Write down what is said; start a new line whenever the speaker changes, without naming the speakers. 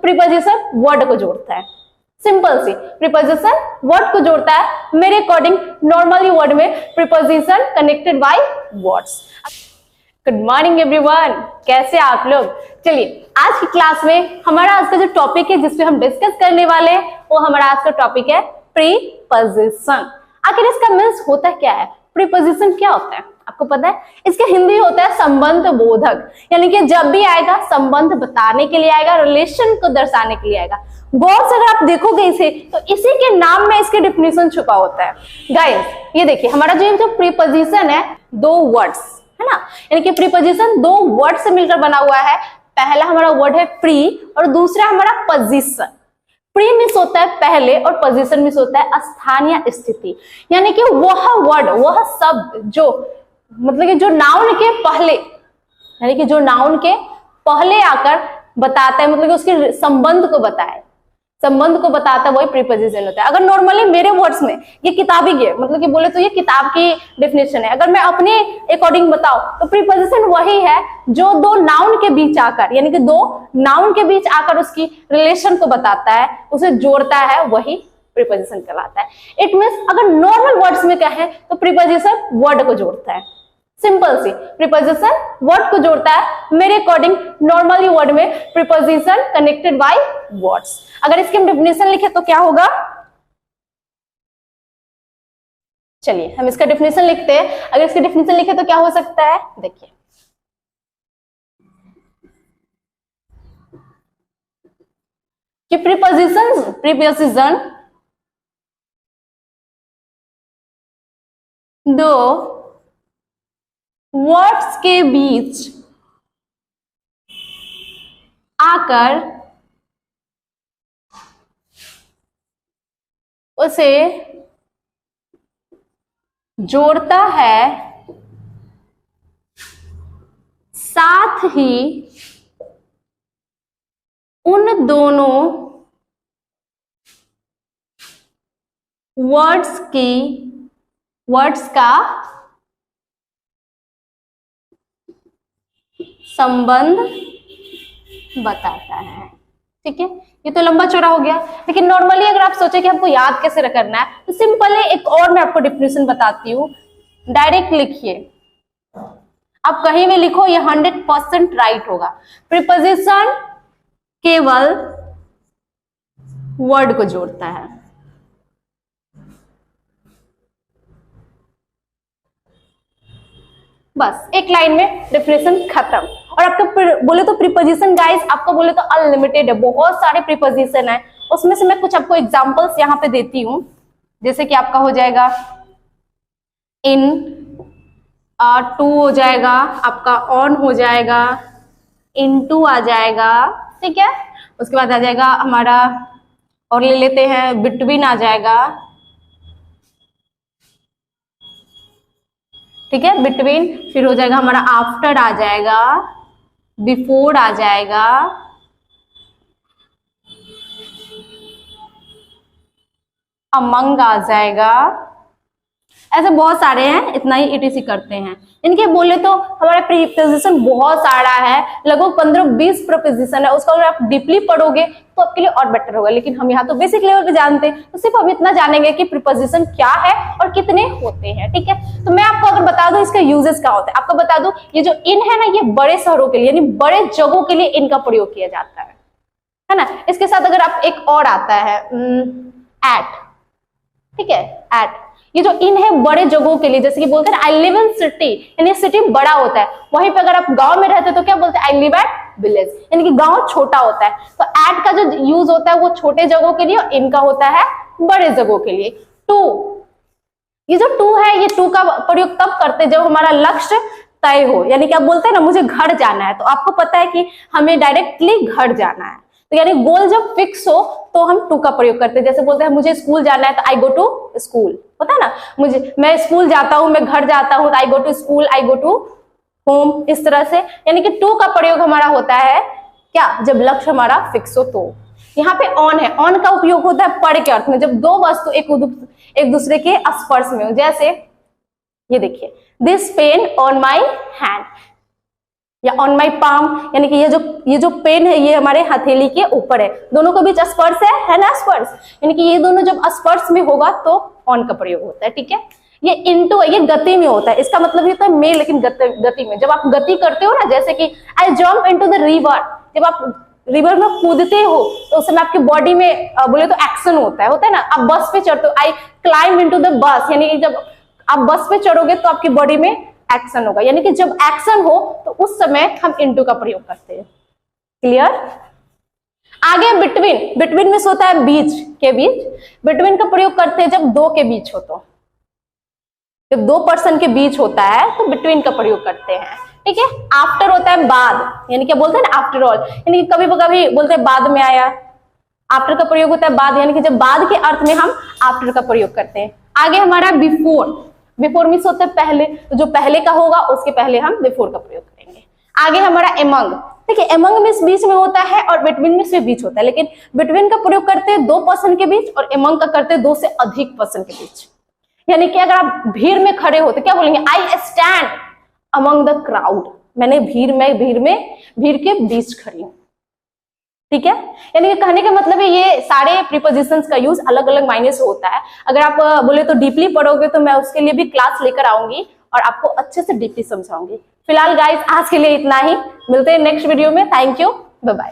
Preposition word को जोड़ता है। सिंपल सी, प्रीपोजिशन वर्ड को जोड़ता है। मेरे अकॉर्डिंग नॉर्मली वर्ड में preposition connected by words. Good morning everyone, कैसे आप लोग। चलिए आज की क्लास में हमारा आज का जो टॉपिक है जिसपे हम डिस्कस करने वाले हैं वो हमारा आज का टॉपिक है प्रीपोजिशन। आखिर इसका मीन्स होता क्या है, प्रीपोजिशन क्या होता है आपको पता है? इसका हिंदी होता है संबंध बोधक, यानी कि जब भी आएगा संबंध बताने के लिए आएगा, रिलेशन को दर्शाने के लिए आएगा। गौर से अगर आप देखोगे इसे तो इसी के नाम में इसके डिफिनेशन छुपा होता है। गाइस ये देखिए हमारा जो प्रीपोजिशन है दो वर्ड्स है ना, यानी कि प्रीपोजिशन दो वर्ड से मिलकर बना हुआ है। पहला हमारा वर्ड है प्री और दूसरा हमारा पोजीशन। प्री मीन्स होता है पहले और पोजीशन मीन्स होता है स्थान या स्थिति, यानी कि वह वर्ड वह शब्द जो मतलब कि जो नाउन के पहले, यानी कि जो नाउन के पहले आकर बताता है, मतलब कि उसके संबंध को बताए, संबंध को बताता है, वही प्रीपोजिशन होता है। अगर नॉर्मली मेरे वर्ड्स में ये किताबी के मतलब कि बोले तो ये किताब की डेफिनेशन है। अगर मैं अपने अकॉर्डिंग बताऊं तो प्रीपोजिशन वही है जो दो नाउन के बीच आकर, यानी कि दो नाउन के बीच आकर उसकी रिलेशन को बताता है, उसे जोड़ता है, वही प्रीपोजिशन कहलाता है। इट मीन्स अगर नॉर्मल वर्ड्स में कहें तो प्रीपोजिशन वर्ड को जोड़ता है। सिंपल सी, प्रीपोजिशन वर्ड को जोड़ता है। मेरे अकॉर्डिंग नॉर्मली वर्ड में प्रीपोजिशन कनेक्टेड बाय वर्ड्स। अगर इसकी हम डेफिनेशन लिखे तो क्या होगा, चलिए हम इसका डेफिनेशन लिखते हैं। अगर इसकी डेफिनेशन लिखे तो क्या हो सकता है, देखिए कि प्रीपोजिशन दो वर्ड्स के बीच आकर उसे जोड़ता है, साथ ही उन दोनों वर्ड्स का संबंध बताता है। ठीक है, ये तो लंबा चौड़ा हो गया, लेकिन नॉर्मली अगर आप सोचे कि हमको याद कैसे करना है तो सिंपल है, एक और मैं आपको डेफिनेशन बताती हूँ। डायरेक्ट लिखिए, आप कहीं भी लिखो ये 100% राइट होगा। प्रीपोजिशन केवल वर्ड को जोड़ता है। बस एक लाइन में डेफिनेशन खत्म। और आपको बोले तो प्रीपोजिशन गाइस आपको बोले तो अनलिमिटेड है, बहुत सारे प्रीपोजिशन है। उसमें से मैं कुछ आपको एग्जांपल्स यहाँ पे देती हूँ। जैसे कि आपका हो जाएगा इन, टू हो जाएगा, आपका ऑन हो जाएगा, इनटू आ जाएगा, ठीक है। उसके बाद आ जाएगा हमारा, और ले लेते हैं बिटवीन आ जाएगा, ठीक है, बिटवीन। फिर हो जाएगा हमारा आफ्टर आ जाएगा, बिफोर आ जाएगा, अमंग आ जाएगा। ऐसे बहुत सारे हैं, इतना ही इटीसी करते हैं। इनके बोले तो हमारा प्रीपोजिशन बहुत सारा है, लगभग 15-20 प्रीपोजिशन है। उसका अगर आप डीपली पढ़ोगे तो आपके लिए और बेटर होगा, लेकिन हम यहाँ तो बेसिक लेवल पे जानते हैं, तो सिर्फ हम इतना जानेंगे कि प्रीपोजिशन क्या है और कितने होते हैं। ठीक है, तो मैं आपको अगर बता दूं इसका यूजेस क्या होता है, आपको बता दूं ये जो इन है ना, ये बड़े शहरों के लिए यानी बड़े जगहों के लिए इनका प्रयोग किया जाता है ना। इसके साथ अगर आप एक और आता है एट, ठीक है, एट, ये जो इन है बड़े जगहों के लिए, जैसे कि बोलते हैं आई लिव इन सिटी, यानी सिटी बड़ा होता है। वहीं पे अगर आप गांव में रहते हैं तो क्या बोलते हैं, आई लिव एट विलेज, यानी कि गांव छोटा होता है। तो एट का जो यूज होता है वो छोटे जगहों के लिए और इनका होता है बड़े जगहों के लिए। टू, ये जो टू है ये टू का प्रयोग तब करते हैं जब हमारा लक्ष्य तय हो, यानी कि आप बोलते हैं ना मुझे घर जाना है, तो आपको पता है कि हमें डायरेक्टली घर जाना है, तो यानी गोल जब फिक्स हो तो हम टू का प्रयोग करते हैं। जैसे बोलते हैं मुझे स्कूल जाना है तो आई गो टू स्कूल, होता है ना, मैं स्कूल जाता हूं, मैं घर जाता हूं तो I go to school, I go to home, इस तरह से। यानी कि टू का प्रयोग हमारा होता है क्या, जब लक्ष्य हमारा फिक्स हो। तो यहाँ पे ऑन है, ऑन का उपयोग होता है पर के अर्थ में, जब दो वस्तु एक दूसरे के स्पर्श में हो। जैसे ये देखिए, this pain on my hand, या ऑन माई पाम, यानी कि ये जो पेन है ये हमारे हथेली के ऊपर है, दोनों के बीच स्पर्श है ना, स्पर्श, यानी कि ये दोनों जब स्पर्श में होगा तो ऑन का प्रयोग होता है, ठीक है। ये इनटू है, ये गति में होता है, इसका मतलब ये होता है में, लेकिन गति में। जब आप गति करते हो ना, जैसे कि I jump into the river, जब आप रिवर में कूदते हो तो उस समय आपकी बॉडी में बोले तो एक्शन होता है ना। आप बस पे चढ़ते हो, I climb into the bus, यानी कि जब आप बस पे चढ़ोगे तो आपकी बॉडी में एक्शन होगा, यानी कि जब एक्शन हो तो उस समय हम इनटू का प्रयोग करते हैं। क्लियर? आगे बिटवीन, बिटवीन में होता है बीच के बीच, बिटवीन का प्रयोग करते हैं जब दो के बीच हो, तो जब दो पर्सन के बीच होता है तो बिटवीन का प्रयोग करते हैं, ठीक है। आफ्टर होता है बाद, यानी क्या बोलते हैं ना, आफ्टर ऑल, यानी कि कभी कभी बोलते हैं बाद में आया, आफ्टर का प्रयोग होता है बाद, यानी कि जब बाद के अर्थ में हम आफ्टर का प्रयोग करते हैं। आगे हमारा बिफोर, बिफोर मीन्स होता है पहले, तो जो पहले का होगा उसके पहले हम बिफोर का प्रयोग करेंगे। आगे हमारा एमंग, देखिए एमंग मीन्स बीच में होता है और बिटवीन मीन्स भी बीच होता है, लेकिन बिटवीन का प्रयोग करते हैं दो पर्सन के बीच और एमंग का करते हैं दो से अधिक पर्सन के बीच। यानी कि अगर आप भीड़ में खड़े हो तो क्या बोलेंगे, I stand among the crowd, मैंने भीड़ के बीच खड़ी हूं, ठीक है। यानी कि कहने का मतलब है ये सारे प्रीपोजिशंस का यूज अलग अलग मायने से होता है। अगर आप बोले तो डीपली पढ़ोगे तो मैं उसके लिए भी क्लास लेकर आऊंगी और आपको अच्छे से डीपली समझाऊंगी। फिलहाल गाइस आज के लिए इतना ही, मिलते हैं नेक्स्ट वीडियो में। Thank you, bye bye.